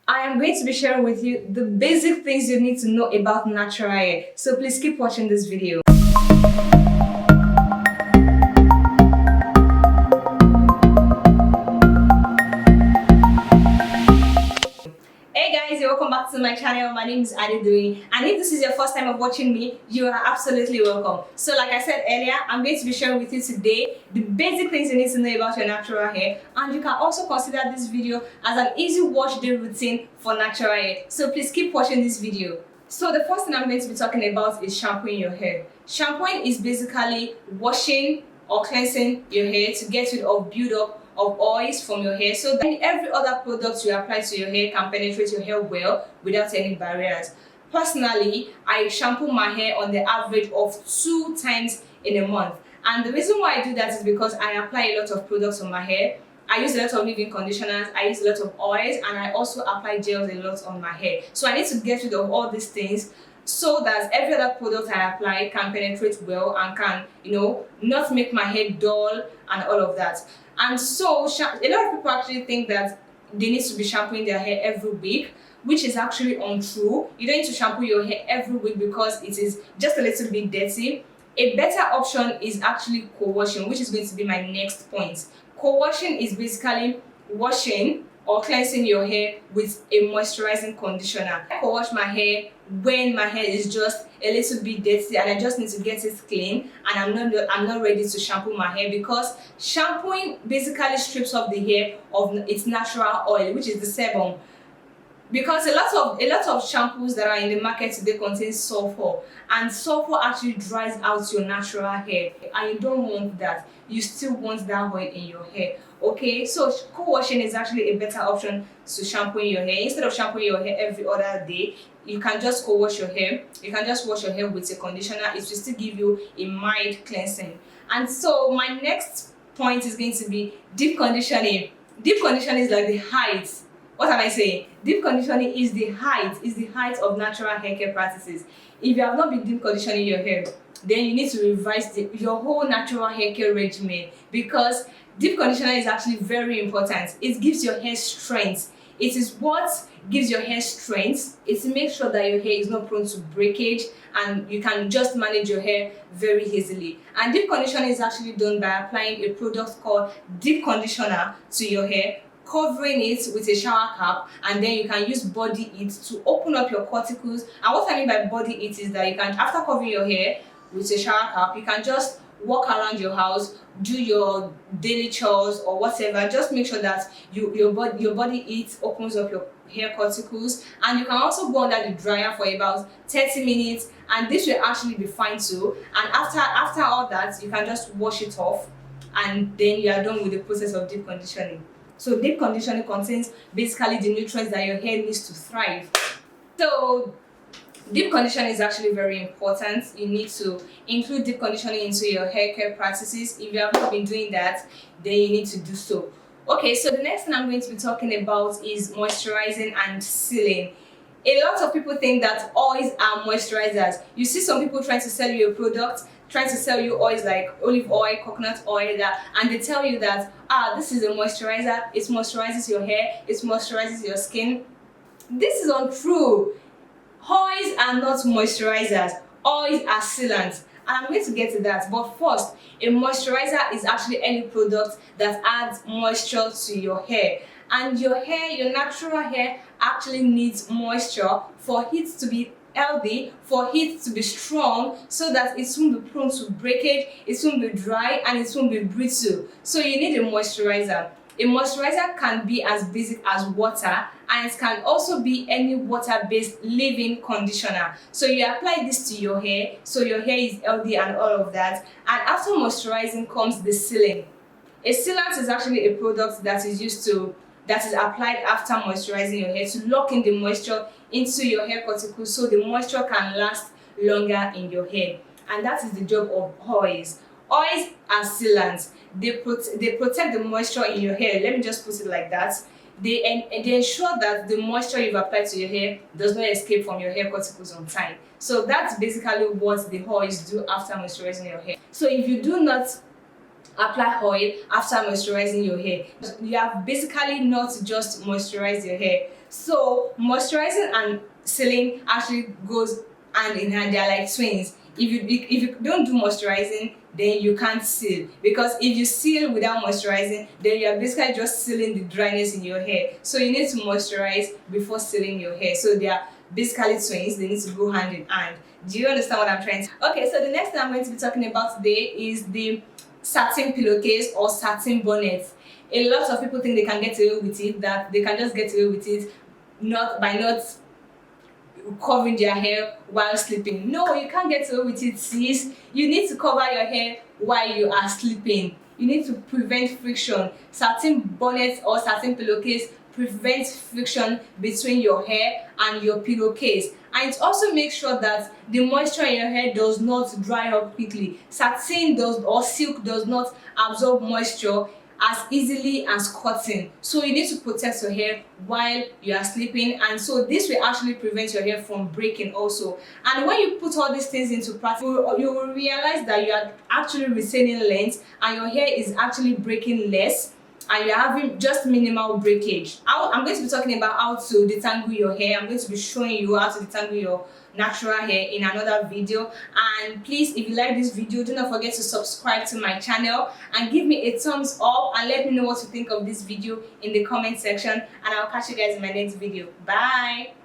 I am going to be sharing with you the basic things you need to know about natural hair. So please keep watching this video. Hey guys, welcome back to my channel. My name is Adidui, and if this is your first time of watching me, you are absolutely welcome. So like I said earlier, I'm going to be sharing with you today the basic things you need to know about your natural hair, and you can also consider this video as an easy wash day routine for natural hair. So please keep watching this video. So the first thing I'm going to be talking about is shampooing your hair. Shampooing is basically washing or cleansing your hair to get rid of build-up of oils from your hair, so that every other product you apply to your hair can penetrate your hair well without any barriers. Personally, I shampoo my hair on the average of 2 times in a month, and the reason why I do that is because I apply a lot of products on my hair. I use a lot of leave-in conditioners, I use a lot of oils, and I also apply gels a lot on my hair. So I need to get rid of all these things so that every other product I apply can penetrate well and can, not make my hair dull and all of that. And so a lot of people actually think that they need to be shampooing their hair every week, which is actually untrue. You don't need to shampoo your hair every week because it is just a little bit dirty. A better option is actually co-washing, which is going to be my next point. Co-washing is basically washing or cleansing your hair with a moisturizing conditioner. I co-wash my hair when my hair is just a little bit dirty and I just need to get it clean, and I'm not ready to shampoo my hair, because shampooing basically strips off the hair of its natural oil, which is the sebum. Because a lot of shampoos that are in the market today contain sulfur, and sulfur actually dries out your natural hair, and you don't want that. You still want that oil in your hair. Okay, so co-washing is actually a better option to shampooing your hair. Instead of shampooing your hair every other day, you can just co-wash your hair. You can just wash your hair with a conditioner. It will still give you a mild cleansing. And so my next point is going to be deep conditioning. Deep conditioning is like the height. What am I saying? Deep conditioning is the height of natural hair care practices. If you have not been deep conditioning your hair, then you need to revise your whole natural hair care regimen, because deep conditioning is actually very important. It gives your hair strength. It is what gives your hair strength. It makes sure that your hair is not prone to breakage and you can just manage your hair very easily. And deep conditioning is actually done by applying a product called deep conditioner to your hair, covering it with a shower cap, and then you can use body heat to open up your cuticles. And what I mean by body heat is that you can, after covering your hair with a shower cap, you can just walk around your house, do your daily chores or whatever. Just make sure that your body heat opens up your hair cuticles, and you can also go under the dryer for about 30 minutes, and this will actually be fine too. And after all that, you can just wash it off, and then you are done with the process of deep conditioning. So deep conditioning contains basically the nutrients that your hair needs to thrive. So deep conditioning is actually very important. You need to include deep conditioning into your hair care practices. If you have not been doing that, then you need to do so. Okay, so the next thing I'm going to be talking about is moisturizing and sealing. A lot of people think that oils are moisturizers. You see some people trying to sell you a product, trying to sell you oils like olive oil, coconut oil, and they tell you that this is a moisturizer, it moisturizes your hair, it moisturizes your skin. This is untrue. Oils are not moisturizers. Oils are sealants, and I'm going to get to that. But first, a moisturizer is actually any product that adds moisture to your hair. And your hair, your natural hair, actually needs moisture for it to be healthy, for it to be strong, so that it won't be prone to breakage, it won't be dry, and it won't be brittle. So you need a moisturizer. A moisturizer can be as basic as water, and it can also be any water-based leave-in conditioner. So you apply this to your hair, so your hair is healthy and all of that. And after moisturizing comes the sealing. A sealant is actually a product that is applied after moisturizing your hair to lock in the moisture into your hair cuticles, so the moisture can last longer in your hair. And that is the job of oils. Oils are sealants. They protect the moisture in your hair. Let me just put it like that. They ensure that the moisture you've applied to your hair does not escape from your hair cuticles on time. So that's basically what the oils do after moisturizing your hair. So if you do not apply oil after moisturizing your hair, you have basically not just moisturized your hair, So moisturizing and sealing actually goes hand in hand. They're like twins. If you don't do moisturizing, then you can't seal, because if you seal without moisturizing, then you are basically just sealing the dryness in your hair. So you need to moisturize before sealing your hair. So they are basically twins. They need to go hand in hand. Do you understand what I'm trying to? Okay, so the next thing I'm going to be talking about today is the satin pillowcase or satin bonnet. A lot of people think they can get away with it, that they can just get away with it not covering their hair while sleeping. No, you can't get away with it, sis. You need to cover your hair while you are sleeping. You need to prevent friction. Satin bonnet or satin pillowcase prevents friction between your hair and your pillowcase, and it also makes sure that the moisture in your hair does not dry up quickly. Satin does or silk does not absorb moisture as easily as cotton, so you need to protect your hair while you are sleeping, and so this will actually prevent your hair from breaking also. And when you put all these things into practice, you will realize that you are actually retaining length and your hair is actually breaking less, and you're having just minimal breakage. I'm going to be talking about how to detangle your hair. I'm going to be showing you how to detangle your natural hair in another video. And please, if you like this video, do not forget to subscribe to my channel and give me a thumbs up and let me know what you think of this video in the comment section, and I'll catch you guys in my next video. Bye.